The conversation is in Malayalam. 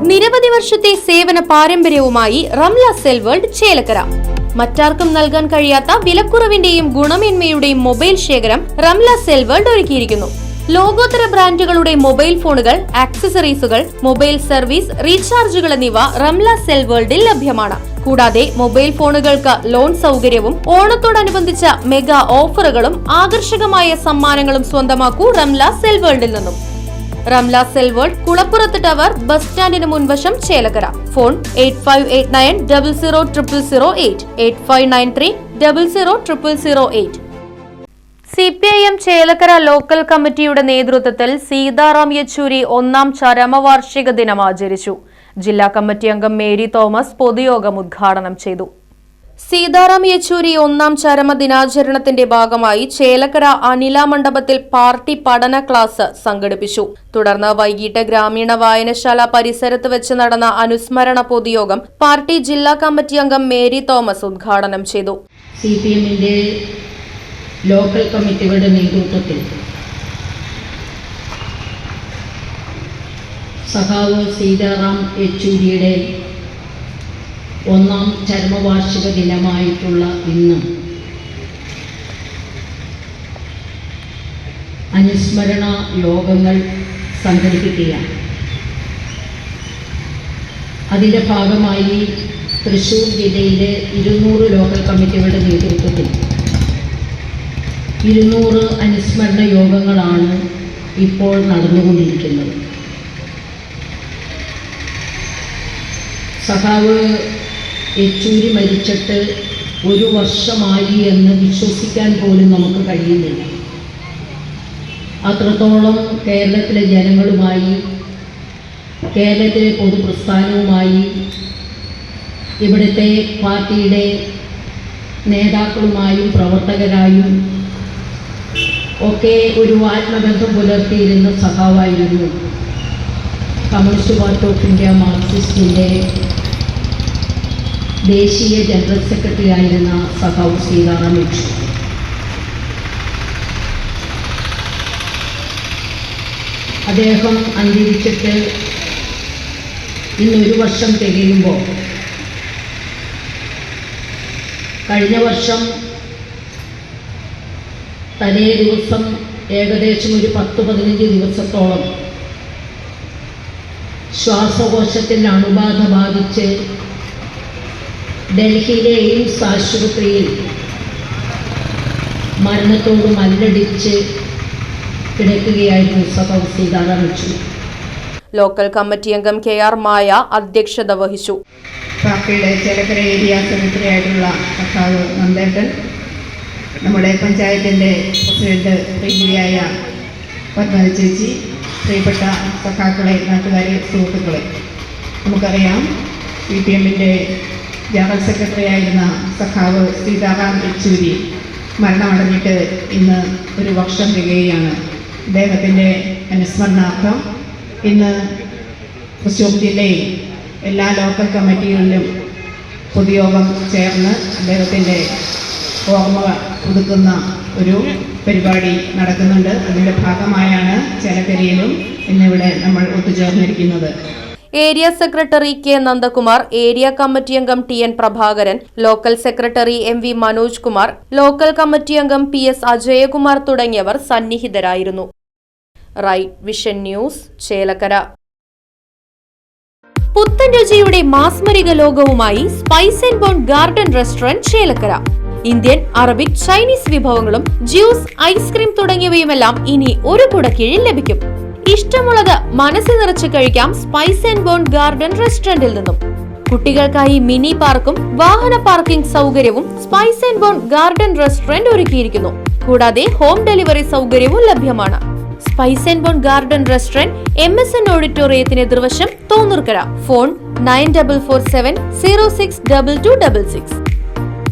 നിരവധി വർഷത്തെ സേവന പാരമ്പര്യവുമായി റംല സെൽ വേൾഡ് ചേലക്കര. മറ്റാർക്കും നൽകാൻ കഴിയാത്ത വിലക്കുറവിന്റെയും ഗുണമേന്മയുടെയും മൊബൈൽ ശേഖരം റംല സെൽ വേൾഡ് ഒരുക്കിയിരിക്കുന്നു. ലോകോത്തര ബ്രാൻഡുകളുടെ മൊബൈൽ ഫോണുകൾ, ആക്സസറീസുകൾ, മൊബൈൽ സർവീസ്, റീചാർജുകൾ എന്നിവ റംല സെൽ വേൾഡിൽ ലഭ്യമാണ്. കൂടാതെ മൊബൈൽ ഫോണുകൾക്ക് ലോൺ സൗകര്യവും ഓണത്തോടനുബന്ധിച്ച മെഗാ ഓഫറുകളും ആകർഷകമായ സമ്മാനങ്ങളും സ്വന്തമാക്കൂ റംല സെൽ വേൾഡിൽ നിന്നും. റംല സെൽ വേൾഡ്, കുളപ്പുറത്ത് ടവർ, ബസ് സ്റ്റാൻഡിന് മുൻവശം, Chelakkara. Phone 8589000008, 8593000008. CPIM Chelakkara local കമ്മിറ്റിയുടെ നേതൃത്വത്തിൽ സീതാറാം യെച്ചൂരി 1ാം ചരമവാർഷിക ദിനം ആചരിച്ചു. ജില്ലാ കമ്മിറ്റി അംഗം മേരി തോമസ് പൊതുയോഗം ഉദ്ഘാടനം ചെയ്തു. സീതാറാം യെച്ചൂരി 1ാം ചരമ ദിനാചരണത്തിന്റെ ഭാഗമായി ചേലക്കര അനില മണ്ഡപത്തിൽ പാർട്ടി പഠന ക്ലാസ് സംഘടിപ്പിച്ചു. തുടർന്ന് വൈകിട്ട് ഗ്രാമീണ വായനശാല പരിസരത്ത് വെച്ച് നടന്ന അനുസ്മരണ പൊതുയോഗം പാർട്ടി ജില്ലാ കമ്മിറ്റി അംഗം മേരി തോമസ് ഉദ്ഘാടനം ചെയ്തു. CPMന്റെ ലോക്കൽ കമ്മിറ്റികളുടെ നേതൃത്വത്തിൽ സഖാവ് സീതാറാം യെച്ചൂരിയുടെ 1ാം ചരമവാർഷിക ദിനമായിട്ടുള്ള ഇന്ന് അനുസ്മരണ യോഗങ്ങൾ സംഘടിപ്പിക്കുകയാണ്. അതിൻ്റെ ഭാഗമായി തൃശ്ശൂർ ജില്ലയിലെ 200 ലോക്കൽ കമ്മിറ്റികളുടെ നേതൃത്വത്തിൽ 200 അനുസ്മരണ യോഗങ്ങളാണ് ഇപ്പോൾ നടന്നുകൊണ്ടിരിക്കുന്നത്. സഖാവ് യെച്ചൂരി മരിച്ചിട്ട് 1 വർഷമായി എന്ന് വിശ്വസിക്കാൻ പോലും നമുക്ക് കഴിയുന്നില്ല. അത്രത്തോളം കേരളത്തിലെ ജനങ്ങളുമായി, കേരളത്തിലെ പൊതുപ്രസ്ഥാനവുമായി, ഇവിടുത്തെ പാർട്ടിയുടെ നേതാക്കളുമായും പ്രവർത്തകരായും ഒക്കെ ഒരു ആത്മബന്ധം പുലർത്തിയിരുന്ന സഖാവായിരുന്നു കമ്മ്യൂണിസ്റ്റ് പാർട്ടി ഓഫ് ഇന്ത്യ മാർക്സിസ്റ്റിൻ്റെ ദേശീയ ജനറൽ സെക്രട്ടറി ആയിരുന്ന സഖാവ് സീതാറാം യെച്ചൂരി. അദ്ദേഹം അന്തരിച്ചിട്ട് ഇന്ന് 1 വർഷം തികയുമ്പോൾ, കഴിഞ്ഞ വർഷം തലേ ദിവസം ഏകദേശം ഒരു 10-15 ദിവസത്തോളം ശ്വാസകോശത്തിൽ അണുബാധ ബാധിച്ച് ഡൽഹിയിലെ എയിംസ് ആശുപത്രിയിൽ മരണത്തോട് മല്ലടിച്ച് കിടക്കുകയായിരുന്നു സഖാവ് സീതാറാം യെച്ചൂരി. ലോക്കൽ കമ്മിറ്റി അംഗം KR മായ അധ്യക്ഷത വഹിച്ചു. പാർട്ടിയുടെ ചേലക്കര ഏരിയ സെക്രട്ടറി ആയിട്ടുള്ള സഖാവ് നന്ദേട്ടൻ, നമ്മുടെ പഞ്ചായത്തിൻ്റെ പ്രസിഡന്റ് പ്രിയയായ പത്മജ ചേച്ചി, പ്രിയപ്പെട്ട സഖാക്കളെ, നാട്ടുകാരെ, സുഹൃത്തുക്കളെ, നമുക്കറിയാം CPMന്റെ ജനറൽ സെക്രട്ടറി ആയിരുന്ന സഖാവ് സീതാറാം യെച്ചൂരി മരണമടഞ്ഞിട്ട് ഇന്ന് 1 വർഷം തികയുകയാണ്. അദ്ദേഹത്തിൻ്റെ അനുസ്മരണാർത്ഥം ഇന്ന് തൃശ്ശൂർ ജില്ലയിൽ എല്ലാ ലോക്കൽ കമ്മിറ്റികളിലും പൊതുയോഗം ചേർന്ന് അദ്ദേഹത്തിൻ്റെ ഓർമ്മ പുതുക്കുന്ന ഒരു പരിപാടി നടക്കുന്നുണ്ട്. അതിൻ്റെ ഭാഗമായാണ് ചേലക്കരയിലും ഇന്നിവിടെ നമ്മൾ ഒത്തുചേർന്നിരിക്കുന്നത്. Area secretary K Nandakumar, area committee അംഗം TN Prabhakaran, local secretary MV Manoj Kumar, local committee അംഗം PS അജയകുമാർ തുടങ്ങിയവർ സന്നിഹിതരായിരുന്നു. Right vision news, Chelakkara. പുത്തൻ രുചിയുടെ മാസ്മരിക ലോകവുമായി spice and bone garden restaurant Chelakkara. Indian, Arabic, Chinese വിഭവങ്ങളും ജ്യൂസ്, ഐസ്ക്രീം തുടങ്ങിയവയുമെല്ലാം ഇനി ഒരു കുടക്കീഴിൽ ലഭിക്കും. ഇഷ്ടമുള്ളത് മനസ്സ് നിറച്ച് കഴിക്കാം സ്പൈസ് ആൻഡ് ബോൺ ഗാർഡൻ റെസ്റ്റോറന്റിൽ നിന്നും. കുട്ടികൾക്കായി മിനി പാർക്കും വാഹന പാർക്കിംഗ് സൗകര്യവും spice and bone garden restaurant ഒരുക്കിയിരിക്കുന്നു. കൂടാതെ ഹോം ഡെലിവറി സൗകര്യവും ലഭ്യമാണ്. Spice and bone garden restaurant MSN ഓഡിറ്റോറിയത്തിന് എതിർവശം, തോന്നൂർക്കര. ഫോൺ 9447 062266.